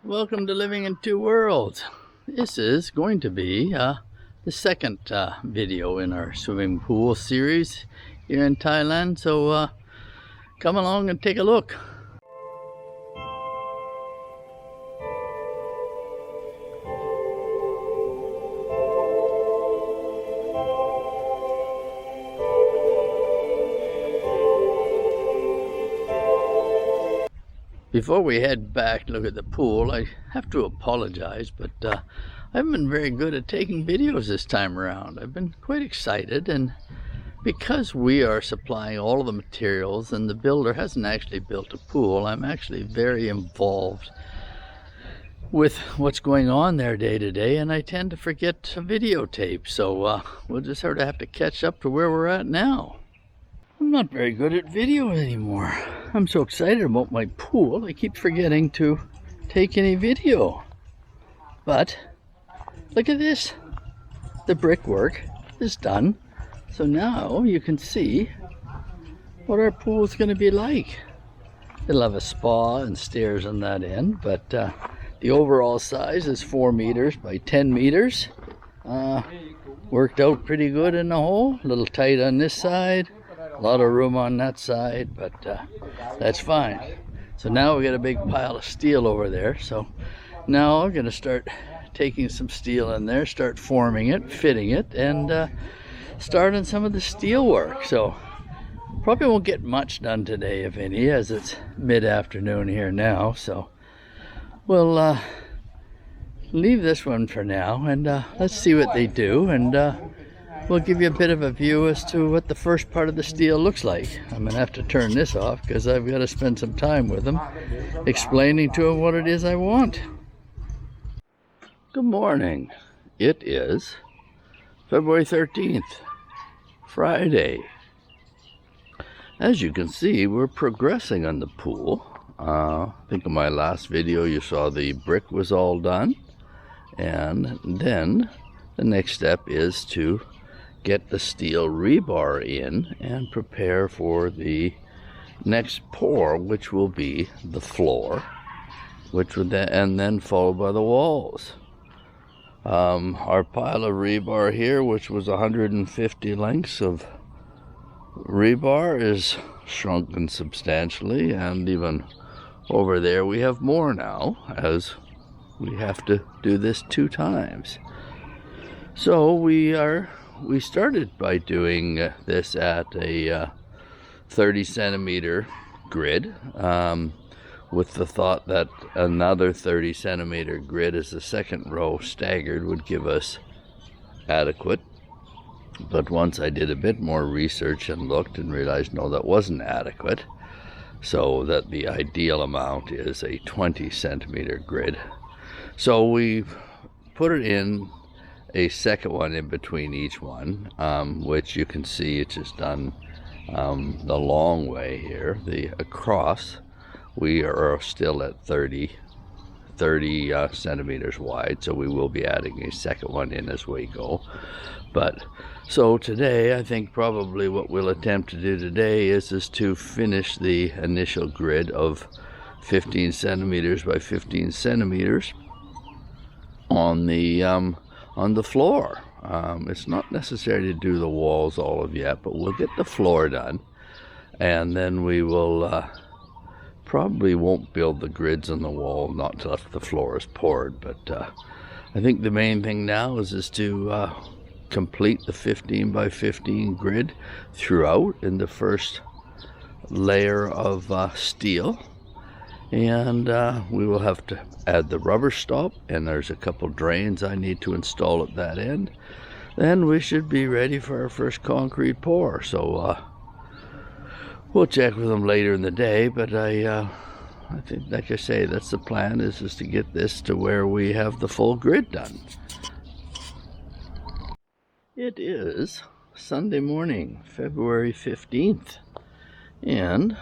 Welcome to Living in Two Worlds. This is going to be the second video in our swimming pool series here in Thailand. So come along and take a look. Before we head back to look at the pool, I have to apologize, but I haven't been very good at taking videos this time around. I've been quite excited, and because we are supplying all of the materials and the builder hasn't actually built a pool, I'm actually very involved with what's going on there day to day, and I tend to forget to videotape, so we'll just sort of have to catch up to where we're at now. I'm not very good at video anymore. I'm so excited about my pool, I keep forgetting to take any video. But look at this. The brickwork is done. So now you can see what our pool is going to be like. It'll have a spa and stairs on that end, but the overall size is 4 meters by 10 meters. Worked out pretty good in the hole. A little tight on this side. A lot of room on that side, but that's fine. So now we got a big pile of steel over there. So now I'm going to start taking some steel in there, start forming it, fitting it, and starting some of the steel work. So probably won't get much done today, if any, as it's mid-afternoon here now. So we'll leave this one for now, and let's see what they do, and we'll give you a bit of a view as to what the first part of the steel looks like. I'm going to have to turn this off because I've got to spend some time with them explaining to them what it is I want. Good morning. It is February 13th, Friday. As you can see, we're progressing on the pool. I think in my last video you saw the brick was all done, and then the next step is to get the steel rebar in and prepare for the next pour, which will be the floor, which would then followed by the walls. Our pile of rebar here, which was 150 lengths of rebar, is shrunken substantially, and even over there we have more now, as we have to do this 2 times. So we started by doing this at a 30 centimeter grid, with the thought that another 30 centimeter grid as the second row staggered would give us adequate. But once I did a bit more research and looked and realized no, that wasn't adequate, so that the ideal amount is a 20 centimeter grid. So we put it in a second one in between each one, which you can see it's just done the long way here. The across, we are still at 30 centimeters wide, so we will be adding a second one in as we go. But so today, I think probably what we'll attempt to do today is to finish the initial grid of 15 centimeters by 15 centimeters on the floor. It's not necessary to do the walls all of yet, but we'll get the floor done, and then we will probably won't build the grids on the wall, not till after the floor is poured. But I think the main thing now is to complete the 15 by 15 grid throughout in the first layer of steel. And we will have to add the rubber stop, and there's a couple drains I need to install at that end. Then we should be ready for our first concrete pour. So we'll check with them later in the day, but I think, like I say, that's the plan, is to get this to where we have the full grid done. It is Sunday morning, February 15th, and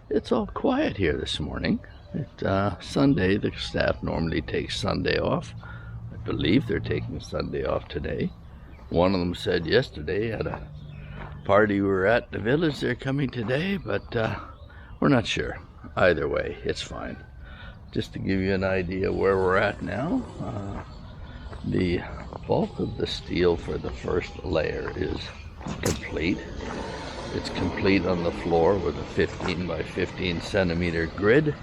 it's all quiet here this morning. Sunday, the staff normally takes Sunday off. I believe they're taking Sunday off today. One of them said yesterday at a party we were at the village they're coming today, but we're not sure. Either way, it's fine. just to give you an idea where we're at now, the bulk of the steel for the first layer is complete. It's complete on the floor with a 15 by 15 centimeter grid.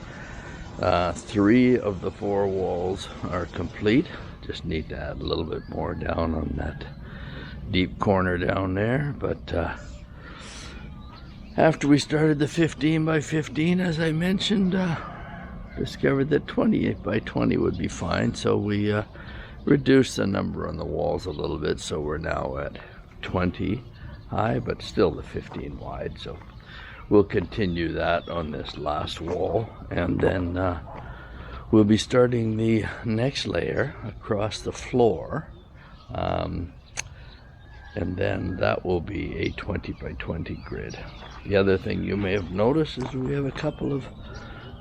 3 of the 4 walls are complete. Just need to add a little bit more down on that deep corner down there. But after we started the 15 by 15, as I mentioned, discovered that 28 by 20 would be fine. So we reduced the number on the walls a little bit. So we're now at 20 high, but still the 15 wide. So we'll continue that on this last wall, and then we'll be starting the next layer across the floor, and then that will be a 20 by 20 grid. The other thing you may have noticed is we have a couple of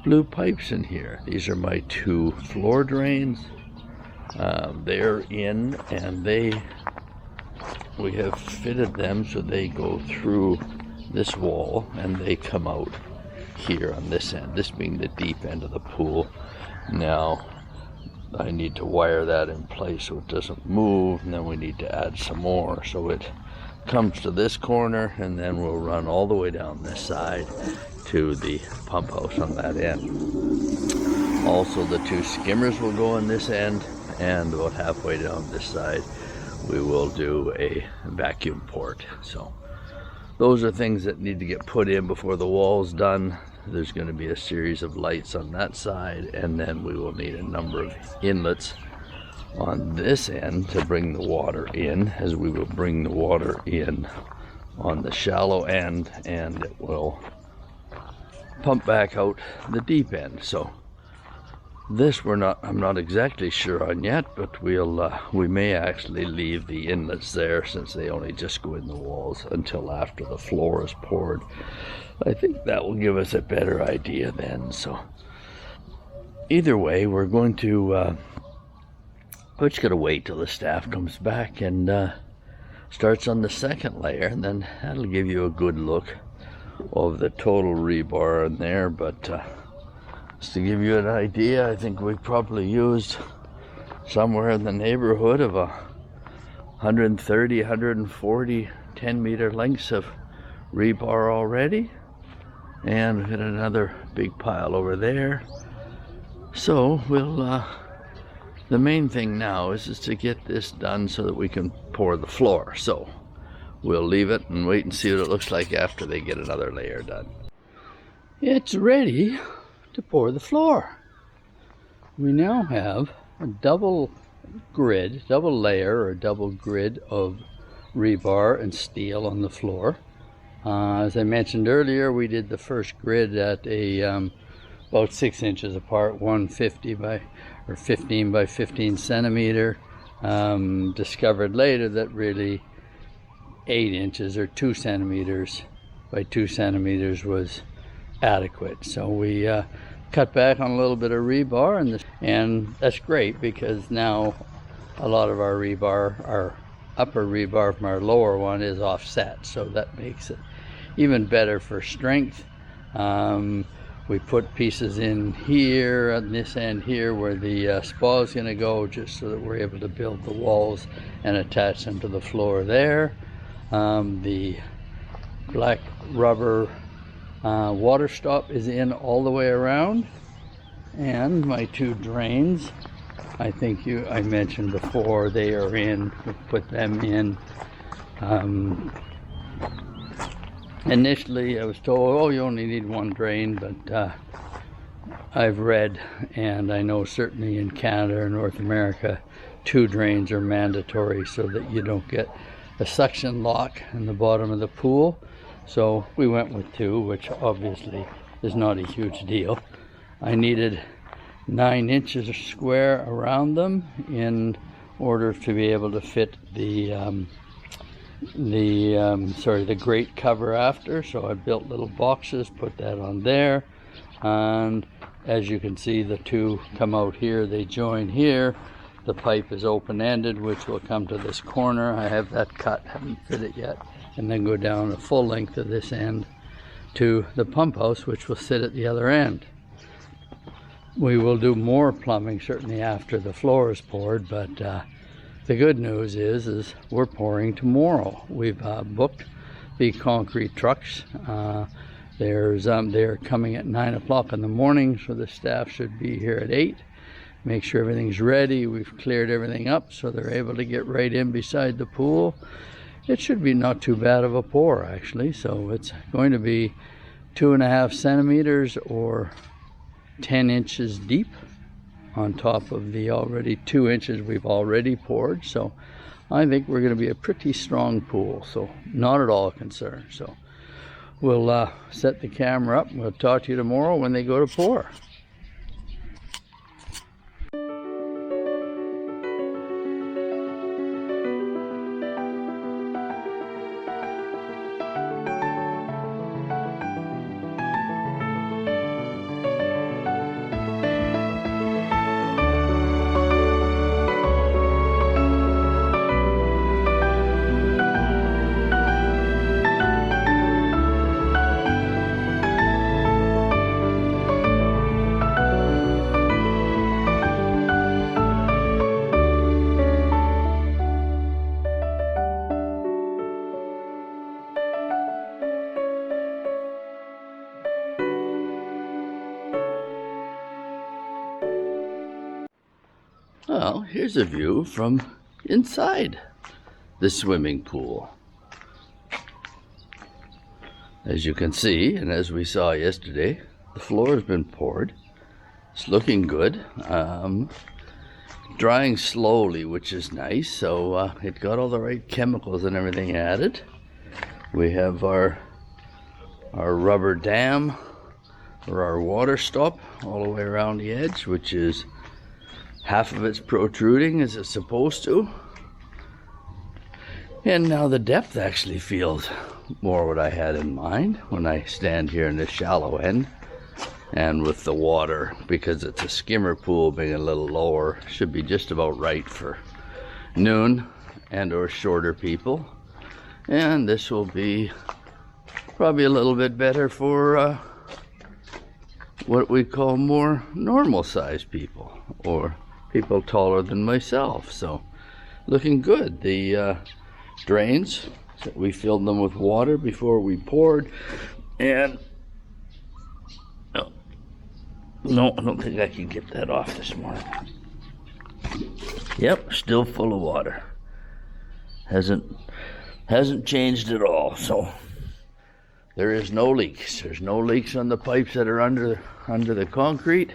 blue pipes in here. These are my 2 floor drains. They're in, and we have fitted them so they go through this wall and they come out here on this end, this being the deep end of the pool. Now I need to wire that in place so it doesn't move, and then we need to add some more so it comes to this corner, and then we'll run all the way down this side to the pump house on that end. Also, the 2 skimmers will go on this end, and about halfway down this side we will do a vacuum port. So those are things that need to get put in before the wall's done. There's going to be a series of lights on that side, and then we will need a number of inlets on this end to bring the water in, as we will bring the water in on the shallow end, and it will pump back out the deep end. So this I'm not exactly sure on yet, but we may actually leave the inlets there, since they only just go in the walls, until after the floor is poured. I think that will give us a better idea then. So either way, we're going to we're just going to wait till the staff comes back and starts on the second layer, and then that'll give you a good look of the total rebar in there. But just to give you an idea, I think we probably used somewhere in the neighborhood of 130, 140 10-meter lengths of rebar already, and we've got another big pile over there. So we'll the main thing now is to get this done so that we can pour the floor. So we'll leave it and wait and see what it looks like after they get another layer done. It's ready to pour the floor. We now have a double layer or double grid of rebar and steel on the floor. As I mentioned earlier, we did the first grid at about 6 inches apart, 150 by 15 by 15 centimeter. Discovered later that really 8 inches or 2 centimeters by 2 centimeters was adequate. So we cut back on a little bit of rebar, and that's great, because now a lot of our rebar, our upper rebar from our lower one, is offset, so that makes it even better for strength. We put pieces in here on this end here where the spa is going to go, just so that we're able to build the walls and attach them to the floor there. The black rubber water stop is in all the way around, and my 2 drains, I think I mentioned before, they are in. We put them in. Initially I was told, oh, you only need 1 drain, but I've read, and I know certainly in Canada or North America, 2 drains are mandatory so that you don't get a suction lock in the bottom of the pool. So we went with 2, which obviously is not a huge deal. I needed 9 inches square around them in order to be able to fit the grate cover after. So I built little boxes, put that on there, and as you can see, the 2 come out here, they join here. The pipe is open-ended, which will come to this corner. I have that cut, haven't fit it yet, and then go down the full length of this end to the pump house, which will sit at the other end. We will do more plumbing certainly after the floor is poured, but the good news is we're pouring tomorrow. We've booked the concrete trucks. They're coming at 9 o'clock in the morning, so the staff should be here at 8. Make sure everything's ready. We've cleared everything up so they're able to get right in beside the pool. It should be not too bad of a pour actually. So it's going to be 2.5 centimeters or 10 inches deep on top of the already 2 inches we've already poured. So I think we're going to be a pretty strong pool, so not at all a concern. So we'll set the camera up and we'll talk to you tomorrow when they go to pour. Well, here's a view from inside the swimming pool. As you can see, and as we saw yesterday, the floor has been poured. It's looking good. Drying slowly, which is nice. So it got all the right chemicals and everything added. We have our rubber dam, or our water stop, all the way around the edge, which is half of it's protruding as it's supposed to. And now the depth actually feels more what I had in mind when I stand here in this shallow end. And with the water, because it's a skimmer pool, being a little lower, should be just about right for noon and or shorter people. And this will be probably a little bit better for what we call more normal sized people, or people taller than myself. So looking good. The drains, we filled them with water before we poured, and no, I don't think I can get that off this morning. Yep, still full of water. Hasn't changed at all. So there is no leaks. There's no leaks on the pipes that are under the concrete.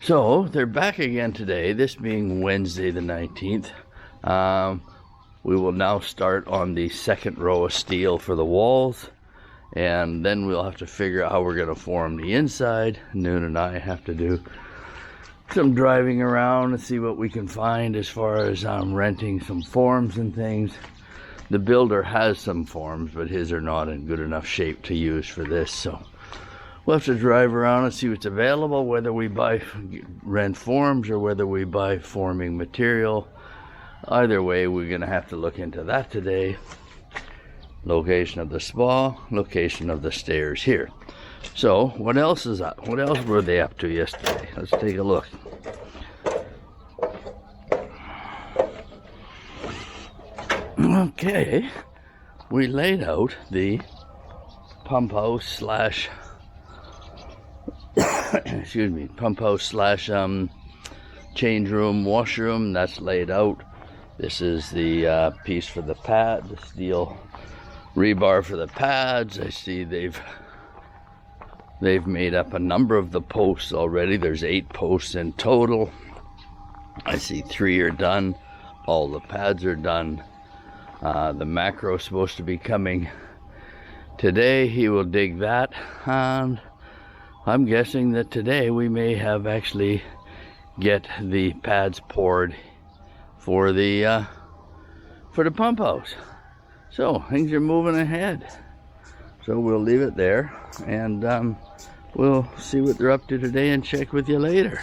So they're back again today, this being Wednesday the 19th. We will now start on the second row of steel for the walls, and then we'll have to figure out how we're going to form the inside. Noon and I have to do some driving around and see what we can find as far as renting some forms and things. The builder has some forms, but his are not in good enough shape to use for this, so we'll have to drive around and see what's available, whether we rent forms or whether we buy forming material. Either way, we're going to have to look into that today. Location of the spa, location of the stairs here. So, what else is up? What else were they up to yesterday? Let's take a look. Okay, we laid out the pump house slash pump house slash change room, washroom. That's laid out. This is the piece for the pad, the steel rebar for the pads. I see they've made up a number of the posts already. There's 8 posts in total. I see 3 are done. All the pads are done. The macro is supposed to be coming today. He will dig that, and I'm guessing that today we may have actually get the pads poured for the pump house. So things are moving ahead. So we'll leave it there, and we'll see what they're up to today and check with you later.